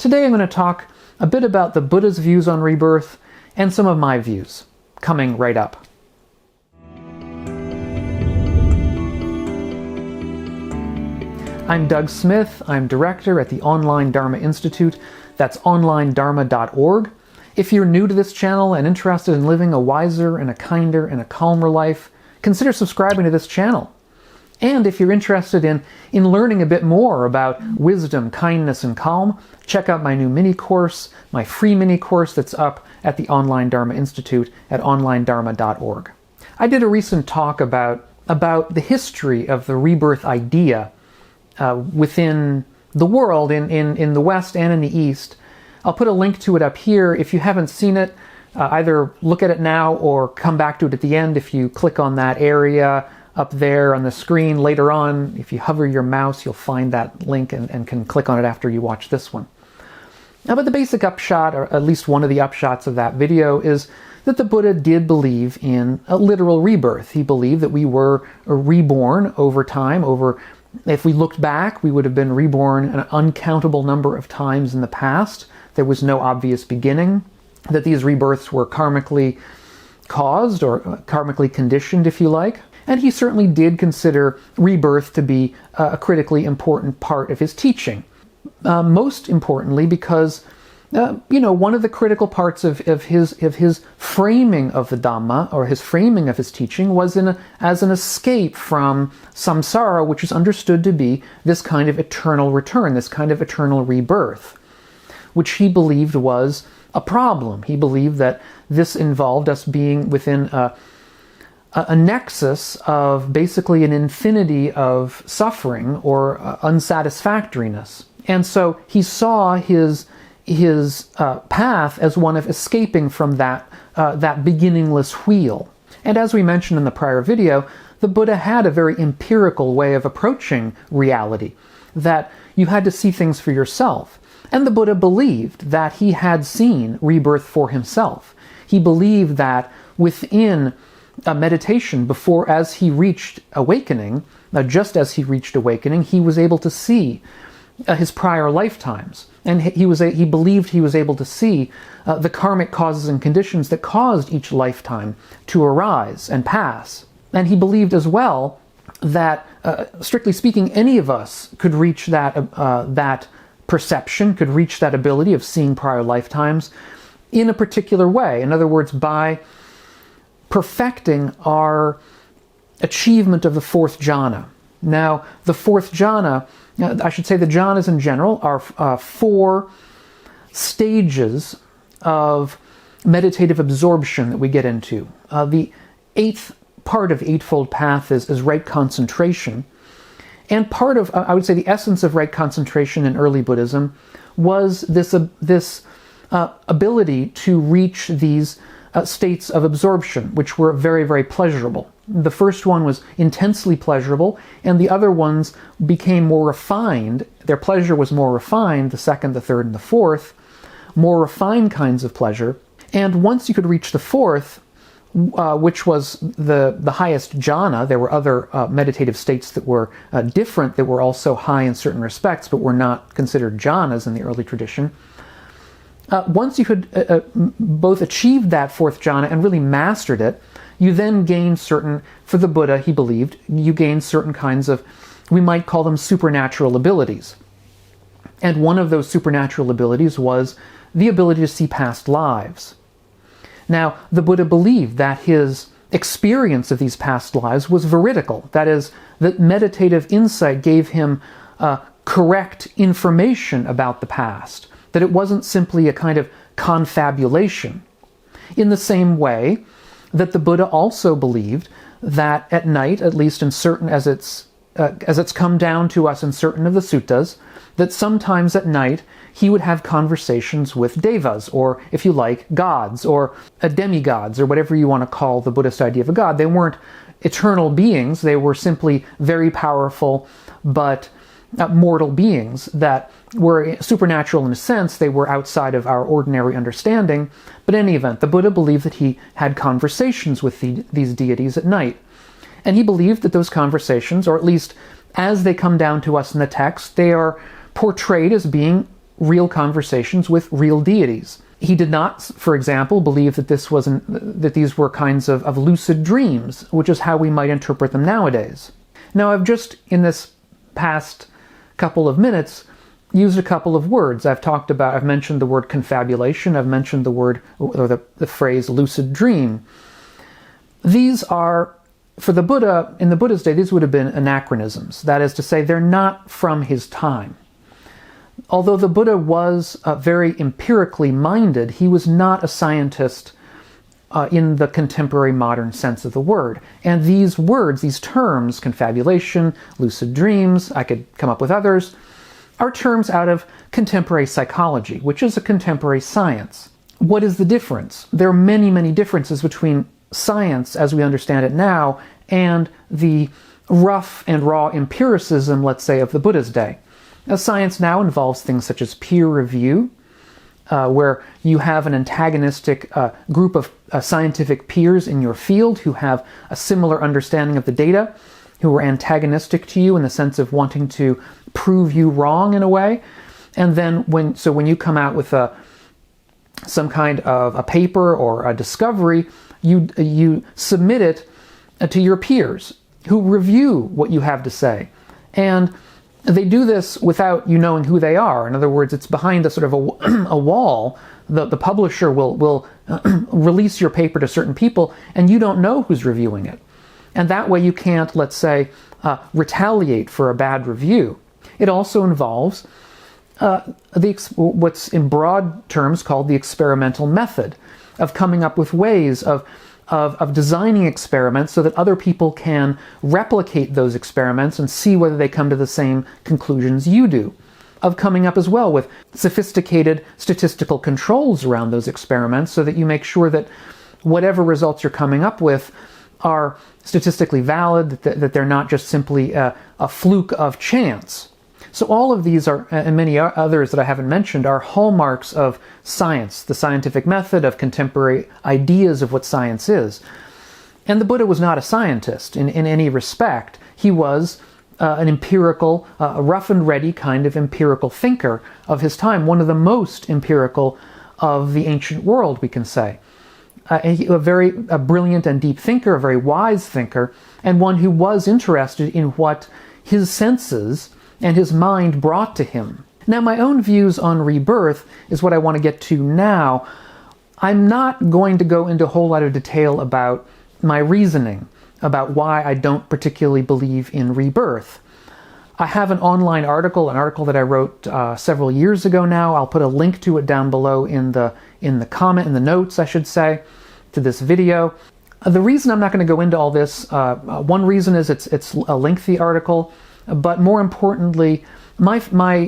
Today I'm going to talk a bit about the Buddha's views on rebirth and some of my views, coming right up. I'm Doug Smith. I'm director at the Online Dharma Institute. That's onlinedharma.org. If you're new to this channel and interested in living a wiser and a kinder and a calmer life, consider subscribing to this channel. And if you're interested in learning a bit more about wisdom, kindness, and calm, check out my new mini course, my free mini course that's up at the Online Dharma Institute at onlinedharma.org. I did a recent talk about the history of the rebirth idea within the world, in the West and in the East. I'll put a link to it up here. If you haven't seen it, either look at it now or come back to it at the end. If you click on that area up there on the screen later on, if you hover your mouse, you'll find that link and can click on it after you watch this one. Now, but the basic upshot, or at least one of the upshots of that video, is that the Buddha did believe in a literal rebirth. He believed that we were reborn over time. If we looked back, we would have been reborn an uncountable number of times in the past. There was no obvious beginning, that these rebirths were karmically caused or karmically conditioned, if you like. And he certainly did consider rebirth to be a critically important part of his teaching. Most importantly, because one of the critical parts of his framing of the Dhamma, or his framing of his teaching, was as an escape from samsara, which is understood to be this kind of eternal return, this kind of eternal rebirth, which he believed was a problem. He believed that this involved us being within a nexus of basically an infinity of suffering or unsatisfactoriness. And so he saw his path as one of escaping from that beginningless wheel. And as we mentioned in the prior video, the Buddha had a very empirical way of approaching reality, that you had to see things for yourself. And the Buddha believed that he had seen rebirth for himself. He believed that within a meditation, as he reached awakening, just as he reached awakening, he was able to see his prior lifetimes. And he believed he was able to see the karmic causes and conditions that caused each lifetime to arise and pass. And he believed as well that, strictly speaking, any of us could reach that perception, could reach that ability of seeing prior lifetimes in a particular way. In other words, by perfecting our achievement of the fourth jhana. Now, the fourth jhana, I should say the jhanas in general, are four stages of meditative absorption that we get into. The eighth part of the Eightfold Path is right concentration. And part of, I would say, the essence of right concentration in early Buddhism was this ability to reach these states of absorption, which were very, very pleasurable. The first one was intensely pleasurable, and the other ones became more refined. Their pleasure was more refined, the second, the third, and the fourth, more refined kinds of pleasure. And once you could reach the fourth, which was the highest jhana, there were other meditative states that were different, that were also high in certain respects, but were not considered jhanas in the early tradition. Once you could both achieve that fourth jhana and really mastered it, you then gained for the Buddha, he believed, you gained certain kinds of, we might call them supernatural abilities. And one of those supernatural abilities was the ability to see past lives. Now, the Buddha believed that his experience of these past lives was veridical. That is, that meditative insight gave him correct information about the past, that it wasn't simply a kind of confabulation. In the same way that the Buddha also believed that at night, at least in certain, as it's come down to us in certain of the suttas, that sometimes at night he would have conversations with devas, or if you like, gods, or demigods, or whatever you want to call the Buddhist idea of a god. They weren't eternal beings, they were simply very powerful but mortal beings that were supernatural in a sense. They were outside of our ordinary understanding. But in any event, the Buddha believed that he had conversations with these deities at night. And he believed that those conversations, or at least as they come down to us in the text, they are portrayed as being real conversations with real deities. He did not, for example, believe that that these were kinds of lucid dreams, which is how we might interpret them nowadays. Now, I've just, in this past couple of minutes, used a couple of words. I've mentioned the word confabulation, I've mentioned the word, or the phrase lucid dream. These are, for the Buddha, in the Buddha's day, these would have been anachronisms. That is to say, they're not from his time. Although the Buddha was very empirically minded, he was not a scientist in the contemporary modern sense of the word. And these words, these terms, confabulation, lucid dreams, I could come up with others, are terms out of contemporary psychology, which is a contemporary science. What is the difference? There are many, many differences between science, as we understand it now, and the rough and raw empiricism, let's say, of the Buddha's day. Now, science now involves things such as peer review, where you have an antagonistic group of scientific peers in your field who have a similar understanding of the data, who are antagonistic to you in the sense of wanting to prove you wrong in a way. And then when you come out with some kind of a paper or a discovery, you submit it to your peers who review what you have to say. And they do this without you knowing who they are. In other words, it's behind a sort of a wall. The publisher will release your paper to certain people, and you don't know who's reviewing it. And that way you can't, let's say, retaliate for a bad review. It also involves what's in broad terms called the experimental method, of coming up with ways of designing experiments so that other people can replicate those experiments and see whether they come to the same conclusions you do. Of coming up as well with sophisticated statistical controls around those experiments so that you make sure that whatever results you're coming up with are statistically valid, that they're not just simply a fluke of chance. So all of these are, and many others that I haven't mentioned, are hallmarks of science, the scientific method, of contemporary ideas of what science is. And the Buddha was not a scientist in any respect. He was an empirical, rough and ready kind of empirical thinker of his time, one of the most empirical of the ancient world, we can say. A very brilliant and deep thinker, a very wise thinker, and one who was interested in what his senses and his mind brought to him. Now, my own views on rebirth is what I want to get to now. I'm not going to go into a whole lot of detail about my reasoning, about why I don't particularly believe in rebirth. I have an online article, an article that I wrote several years ago now. I'll put a link to it down below in the notes, I should say, to this video. The reason I'm not going to go into all this, one reason is it's a lengthy article. But more importantly, my finding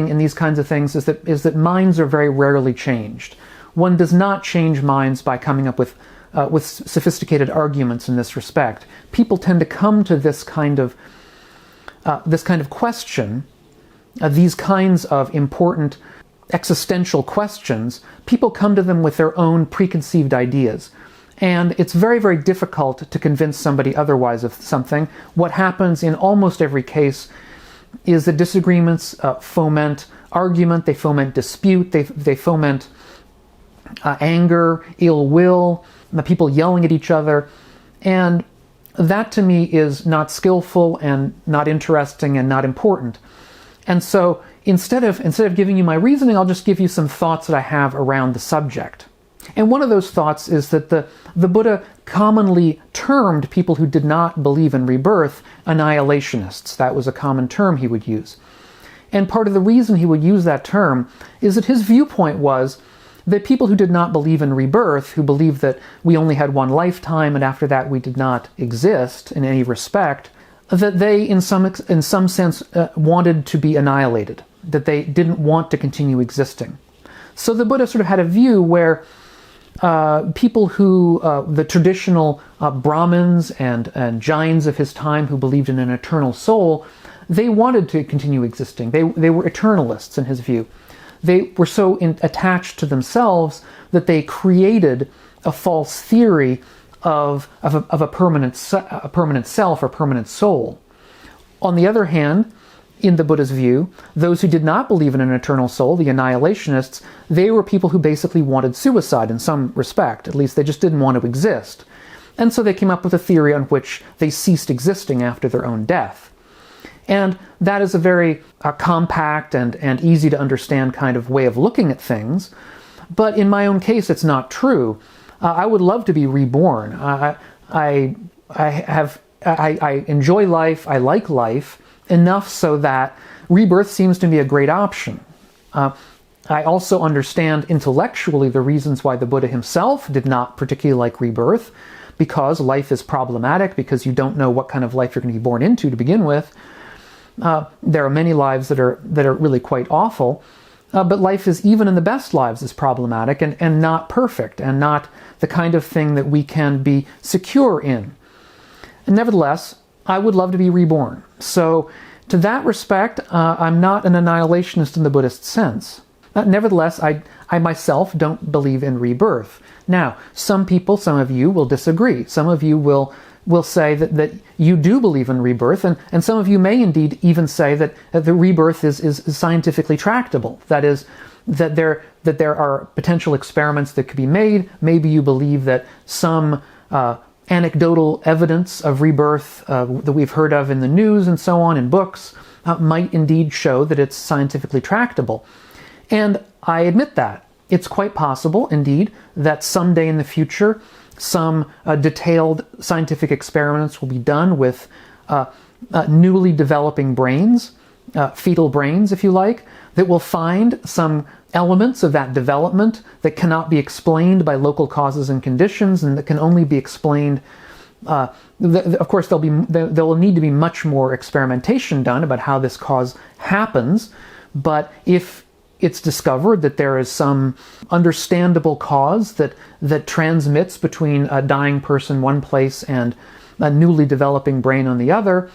in these kinds of things is that minds are very rarely changed. One does not change minds by coming up with sophisticated arguments in this respect. People tend to come to this kind of question, these kinds of important existential questions. People come to them with their own preconceived ideas. And it's very, very difficult to convince somebody otherwise of something. What happens in almost every case is that disagreements foment argument, they foment dispute, they foment anger, ill will, the people yelling at each other. And that to me is not skillful and not interesting and not important. And so instead of giving you my reasoning, I'll just give you some thoughts that I have around the subject. And one of those thoughts is that the Buddha commonly termed people who did not believe in rebirth annihilationists. That was a common term he would use. And part of the reason he would use that term is that his viewpoint was that people who did not believe in rebirth, who believed that we only had one lifetime and after that we did not exist in any respect, that they in some sense wanted to be annihilated, that they didn't want to continue existing. So the Buddha sort of had a view where people who, the traditional Brahmins and Jains of his time who believed in an eternal soul, they wanted to continue existing. They were eternalists in his view. They were so attached to themselves that they created a false theory of a permanent self or permanent soul. On the other hand, in the Buddha's view, those who did not believe in an eternal soul, the annihilationists, they were people who basically wanted suicide in some respect. At least they just didn't want to exist. And so they came up with a theory on which they ceased existing after their own death. And that is a very compact and easy to understand kind of way of looking at things. But in my own case, it's not true. I would love to be reborn. I enjoy life. I like life enough so that rebirth seems to be a great option. I also understand intellectually the reasons why the Buddha himself did not particularly like rebirth, because life is problematic, because you don't know what kind of life you're going to be born into to begin with. There are many lives that are really quite awful, but life is, even in the best lives, is problematic and not perfect, and not the kind of thing that we can be secure in. And nevertheless, I would love to be reborn. So, to that respect, I'm not an annihilationist in the Buddhist sense. Nevertheless, I myself don't believe in rebirth. Now, some people, some of you will disagree. Some of you will say that you do believe in rebirth, and some of you may indeed even say that the rebirth is scientifically tractable. That is, that there are potential experiments that could be made. Maybe you believe that some anecdotal evidence of rebirth that we've heard of in the news and so on, in books, might indeed show that it's scientifically tractable. And I admit that. It's quite possible, indeed, that someday in the future, some detailed scientific experiments will be done with newly developing brains, fetal brains, if you like, that will find some elements of that development that cannot be explained by local causes and conditions, and that can only be explained. Of course, there will need to be much more experimentation done about how this cause happens, but if it's discovered that there is some understandable cause that transmits between a dying person one place and a newly developing brain on the other,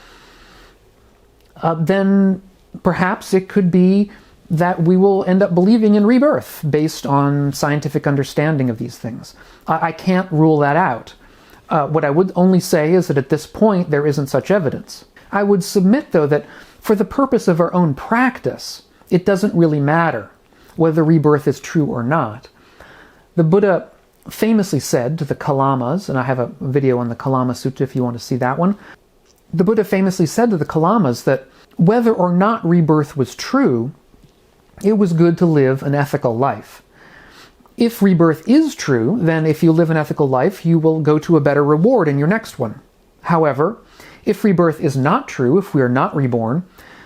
then perhaps it could be that we will end up believing in rebirth based on scientific understanding of these things. I can't rule that out. What I would only say is that at this point there isn't such evidence. I would submit, though, that for the purpose of our own practice, it doesn't really matter whether rebirth is true or not. The Buddha famously said to the Kalamas, and I have a video on the Kalama Sutta if you want to see that one. The Buddha famously said to the Kalamas that whether or not rebirth was true, it was good to live an ethical life. If rebirth is true, then if you live an ethical life, you will go to a better reward in your next one. However, if rebirth is not true, if we are not reborn,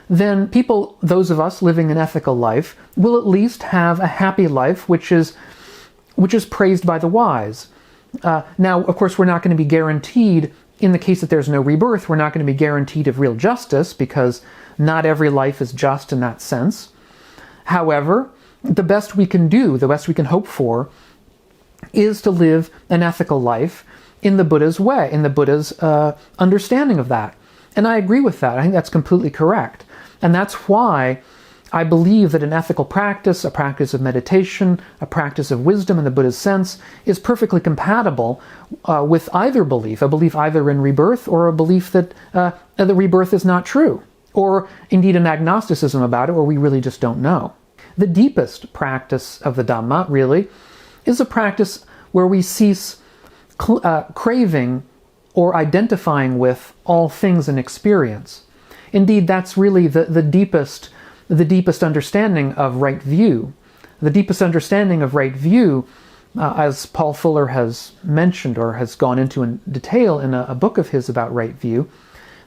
then people, those of us living an ethical life, will at least have a happy life which is praised by the wise. Now, of course, we're not going to be guaranteed, in the case that there's no rebirth, we're not going to be guaranteed of real justice, because not every life is just in that sense. However, the best we can do, the best we can hope for, is to live an ethical life in the Buddha's way, in the Buddha's understanding of that. And I agree with that. I think that's completely correct. And that's why I believe that an ethical practice, a practice of meditation, a practice of wisdom in the Buddha's sense, is perfectly compatible with either belief, a belief either in rebirth or a belief that the rebirth is not true, or indeed an agnosticism about it where we really just don't know. The deepest practice of the Dhamma, really, is a practice where we cease craving or identifying with all things in experience. Indeed, that's really the deepest understanding of right view. The deepest understanding of right view, as Paul Fuller has mentioned or has gone into in detail in a book of his about right view,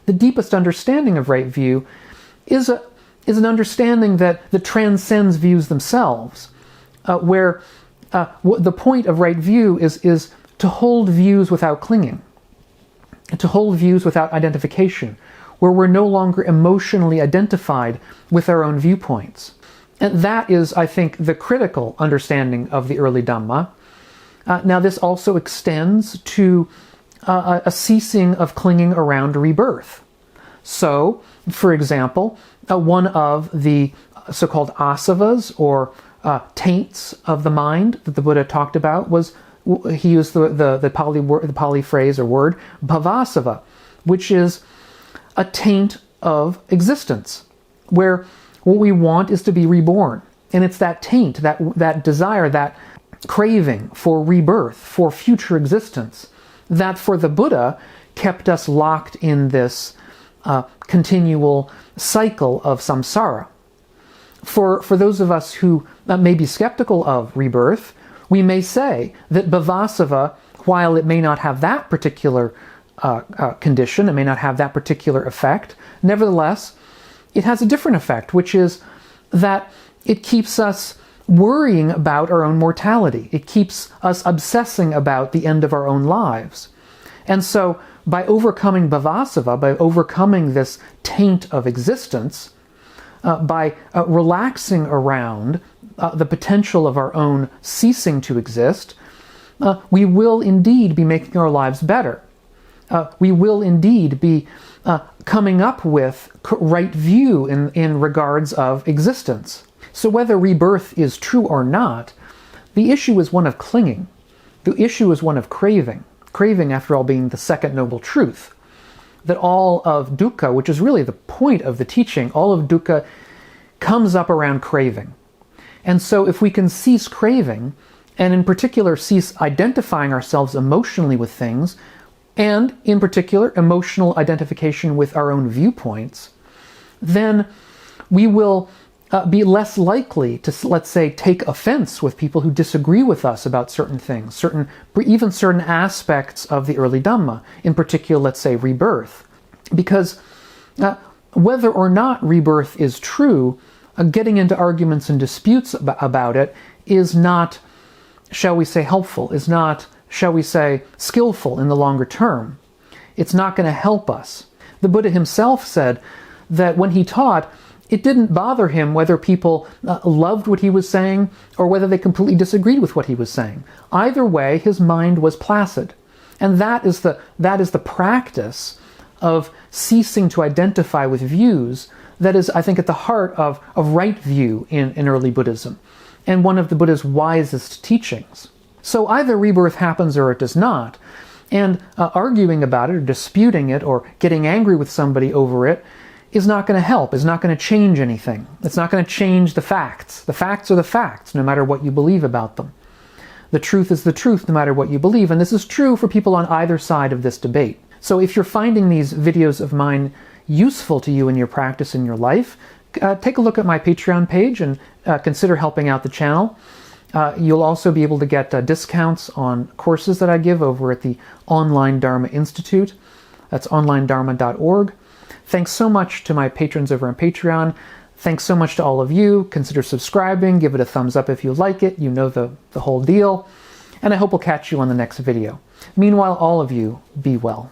the deepest understanding of right view is an understanding that transcends views themselves, where the point of right view is to hold views without clinging, to hold views without identification, where we're no longer emotionally identified with our own viewpoints. And that is, I think, the critical understanding of the early Dhamma. Now, this also extends to a ceasing of clinging around rebirth. So, for example, one of the so-called asavas, or taints of the mind that the Buddha talked about, was, he used the Pali phrase or word, bhavasava, which is a taint of existence. where what we want is to be reborn. And it's that taint, that desire, that craving for rebirth, for future existence, that for the Buddha kept us locked in this continual cycle of samsara. For those of us who may be skeptical of rebirth, we may say that bhavasava, while it may not have that particular condition, it may not have that particular effect, nevertheless, it has a different effect, which is that it keeps us worrying about our own mortality. It keeps us obsessing about the end of our own lives. And so, by overcoming bhavasava, by overcoming this taint of existence, by relaxing around the potential of our own ceasing to exist, we will indeed be making our lives better. We will indeed be coming up with right view in regards of existence. So whether rebirth is true or not, the issue is one of clinging. The issue is one of craving. Craving, after all, being the second noble truth. That all of dukkha, which is really the point of the teaching, all of dukkha comes up around craving. And so if we can cease craving, and in particular cease identifying ourselves emotionally with things, and in particular emotional identification with our own viewpoints, then we will be less likely to, let's say, take offense with people who disagree with us about certain things, even certain aspects of the early Dhamma, in particular, let's say, rebirth. Because whether or not rebirth is true, getting into arguments and disputes about it is not, shall we say, helpful, is not, shall we say, skillful in the longer term. It's not going to help us. The Buddha himself said that when he taught, it didn't bother him whether people loved what he was saying or whether they completely disagreed with what he was saying. Either way, his mind was placid. And that is the practice of ceasing to identify with views that is, I think, at the heart of right view in early Buddhism, and one of the Buddha's wisest teachings. So either rebirth happens or it does not, and arguing about it or disputing it or getting angry with somebody over it is not going to help, is not going to change anything. It's not going to change the facts. The facts are the facts, no matter what you believe about them. The truth is the truth, no matter what you believe, and this is true for people on either side of this debate. So if you're finding these videos of mine useful to you in your practice in your life, take a look at my Patreon page and consider helping out the channel. You'll also be able to get discounts on courses that I give over at the Online Dharma Institute. That's onlinedharma.org. Thanks so much to my patrons over on Patreon. Thanks so much to all of you. Consider subscribing. Give it a thumbs up if you like it. You know the whole deal. And I hope we'll catch you on the next video. Meanwhile, all of you, be well.